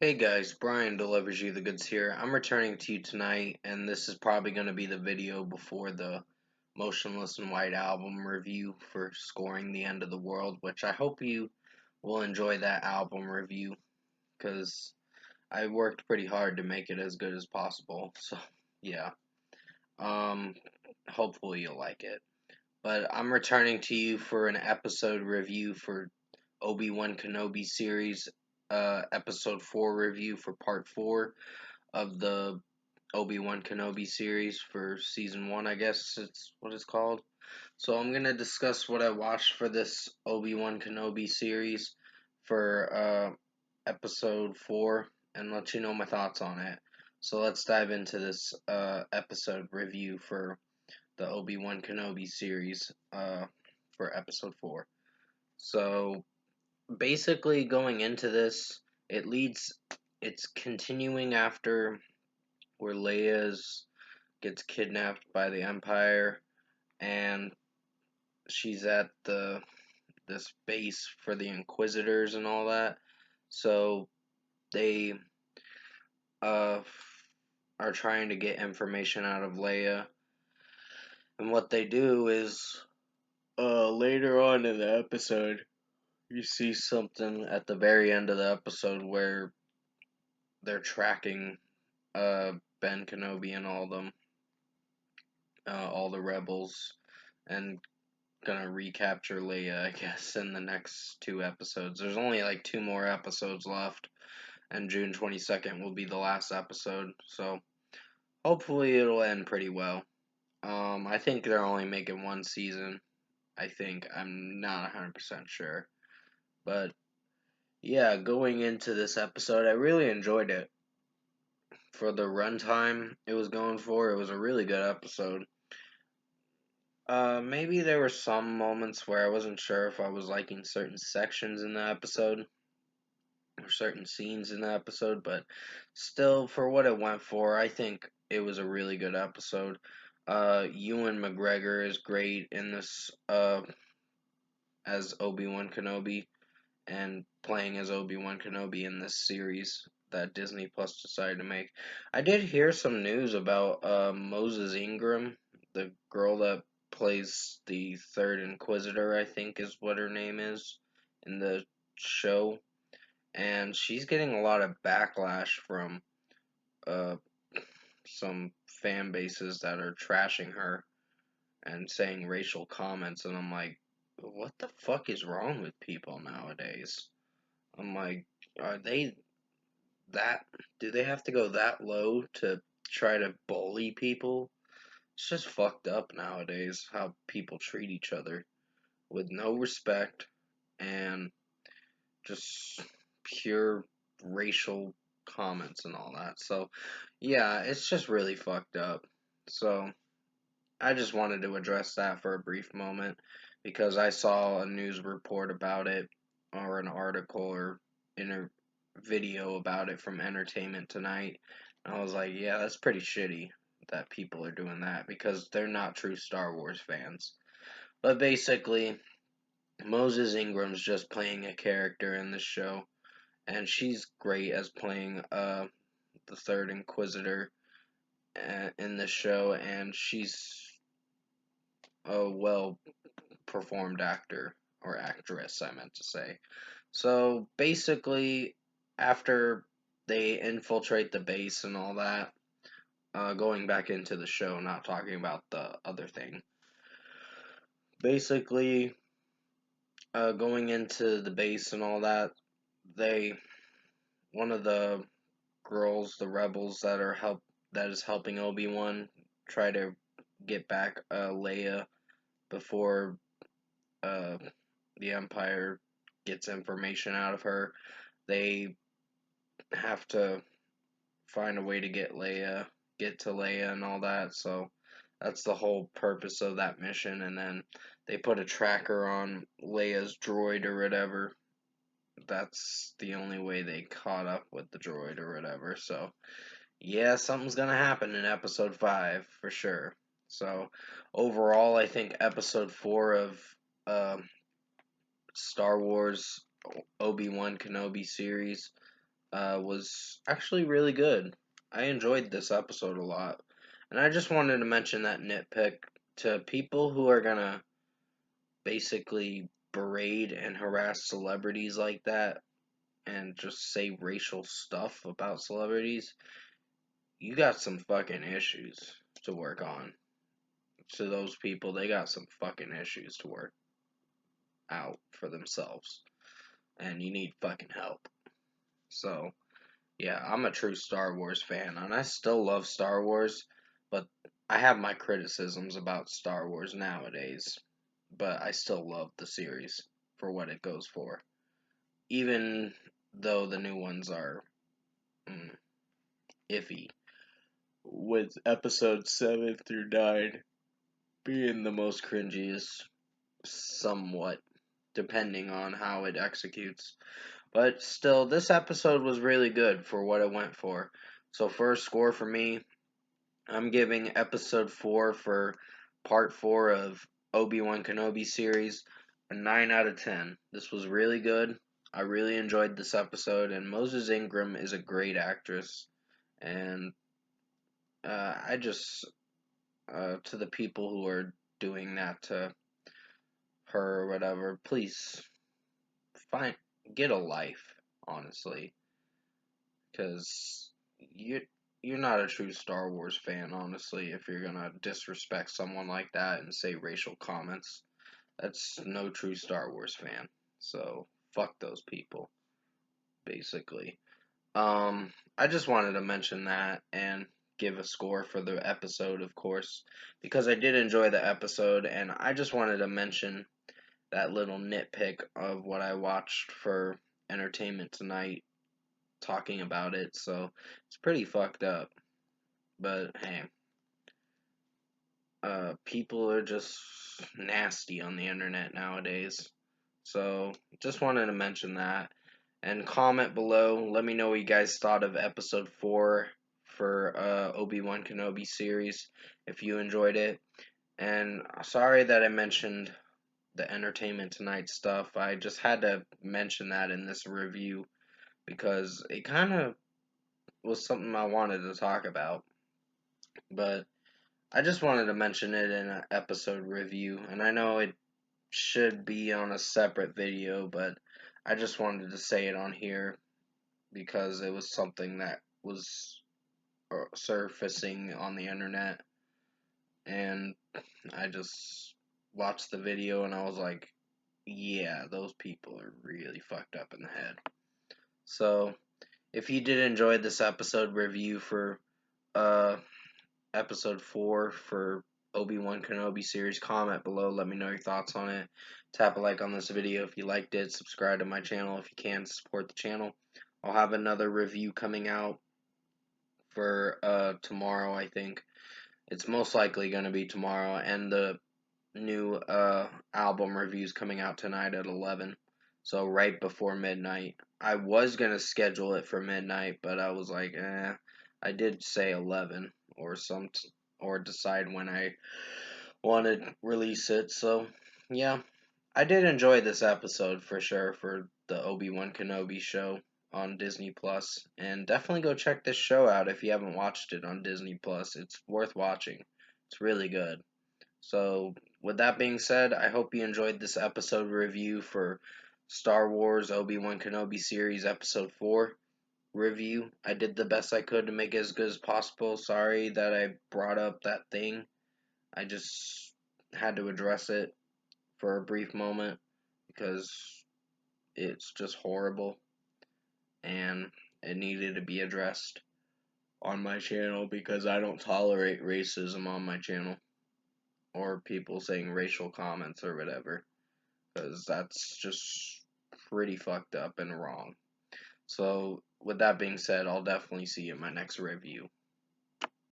Hey guys, Brian delivers you the goods here. I'm returning to you tonight, and this is probably going to be the video before the Motionless in White album review for Scoring the End of the World, which I hope you will enjoy that album review because I worked pretty hard to make it as good as possible. So, yeah. Um, Hopefully you'll like it. But I'm returning to you for an episode review for Obi-Wan Kenobi series, episode 4 review for part 4 of the Obi-Wan Kenobi series for season 1, I guess it's what it's called. So I'm going to discuss what I watched for this Obi-Wan Kenobi series for episode 4 and let you know my thoughts on it. So let's dive into this episode review for the Obi-Wan Kenobi series for episode 4. So basically going into this, it's continuing after where Leia's gets kidnapped by the Empire and she's at this base for the Inquisitors and all that. So they uh are trying to get information out of Leia, and what they do is later on in the episode you see something at the very end of the episode where they're tracking Ben Kenobi and all the rebels, and gonna recapture Leia, I guess, in the next 2 episodes. There's only like 2 more episodes left, and June 22nd will be the last episode. So hopefully it'll end pretty well. I think they're only making one season. I think I'm not 100% sure, but yeah, going into this episode, I really enjoyed it. For the runtime it was going for, it was a really good episode. Maybe there were some moments where I wasn't sure if I was liking certain sections in the episode or certain scenes in the episode, but still, for what it went for, I think it was a really good episode. Ewan McGregor is great in this, as Obi-Wan Kenobi, and playing as Obi-Wan Kenobi in this series that Disney Plus decided to make. I did hear some news about Moses Ingram, the girl that plays the third Inquisitor, I think is what her name is in the show, and she's getting a lot of backlash from uh, some fan bases that are trashing her and saying racial comments, and I'm like, what the fuck is wrong with people nowadays? I'm like, are they that? Do they have to go that low to try to bully people? It's just fucked up nowadays how people treat each other with no respect and just pure racial comments and all that. So, yeah, it's just really fucked up. So, I just wanted to address that for a brief moment because I saw a news report about it, or an article or inter video about it from Entertainment Tonight. And I was like, yeah, that's pretty shitty that people are doing that because they're not true Star Wars fans. But basically, Moses Ingram's just playing a character in this show, and she's great as playing the third Inquisitor in this show, and she's a well performed actor, or actress, I meant to say. So basically, after they infiltrate the base and all that, going back into the show, not talking about the other thing. Basically, going into the base and all that, they one of the girls, the rebels that is helping Obi-Wan try to get back Leia before uh, the Empire gets information out of her. They have to find a way to get to Leia and all that. So that's the whole purpose of that mission. And then they put a tracker on Leia's droid or whatever. That's the only way they caught up with the droid or whatever. So yeah, something's gonna happen in episode 5 for sure. So overall, I think episode 4 of uh, Star Wars Obi-Wan Kenobi series was actually really good. I enjoyed this episode a lot. And I just wanted to mention that nitpick to people who are gonna basically berate and harass celebrities like that and just say racial stuff about celebrities. You got some fucking issues to work on. To those people, they got some fucking issues to work out for themselves. And you need fucking help. So, yeah, I'm a true Star Wars fan, and I still love Star Wars, but I have my criticisms about Star Wars nowadays. But I still love the series for what it goes for. Even though the new ones are iffy, with episode 7 through 9 being the most cringiest, somewhat, depending on how it executes. But still, this episode was really good for what it went for. So, first score for me, I'm giving episode 4 for part 4 of Obi-Wan Kenobi series a 9 out of 10. This was really good. I really enjoyed this episode, and Moses Ingram is a great actress. And I just, to the people who are doing that to her or whatever, please find get a life, honestly, because you're not a true Star Wars fan, honestly, if you're gonna disrespect someone like that and say racial comments. That's no true Star Wars fan. So fuck those people, basically. I just wanted to mention that and give a score for the episode, of course, because I did enjoy the episode, and I just wanted to mention that little nitpick of what I watched for entertainment tonight, talking about it. So it's pretty fucked up. But hey, people are just nasty on the internet nowadays. So just wanted to mention that. And comment below. Let me know what you guys thought of episode 4 for Obi-Wan Kenobi series, if you enjoyed it. And sorry that I mentioned the Entertainment Tonight stuff. I just had to mention that in this review because it kind of was something I wanted to talk about. But I just wanted to mention it in an episode review, and I know it should be on a separate video, but I just wanted to say it on here because it was something that was surfacing on the internet, and I just watched the video and I was like, yeah, those people are really fucked up in the head. So, if you did enjoy this episode review for uh episode 4 for Obi-Wan Kenobi series, comment below, let me know your thoughts on it. Tap a like on this video if you liked it, subscribe to my channel if you can, support the channel. I'll have another review coming out for tomorrow, I think. It's most likely going to be tomorrow, and the new album reviews coming out tonight at 11, so right before midnight. I was going to schedule it for midnight, but I was like, I did say 11 or or decide when I want to release it. So yeah, I did enjoy this episode for sure for the Obi-Wan Kenobi show on Disney Plus, and definitely go check this show out if you haven't watched it on Disney Plus. It's worth watching. It's really good. So, with that being said, I hope you enjoyed this episode review for Star Wars Obi-Wan Kenobi series episode 4 review. I did the best I could to make it as good as possible. Sorry that I brought up that thing. I just had to address it for a brief moment because it's just horrible and it needed to be addressed on my channel because I don't tolerate racism on my channel or people saying racial comments or whatever, because that's just pretty fucked up and wrong. So, with that being said, I'll definitely see you in my next review.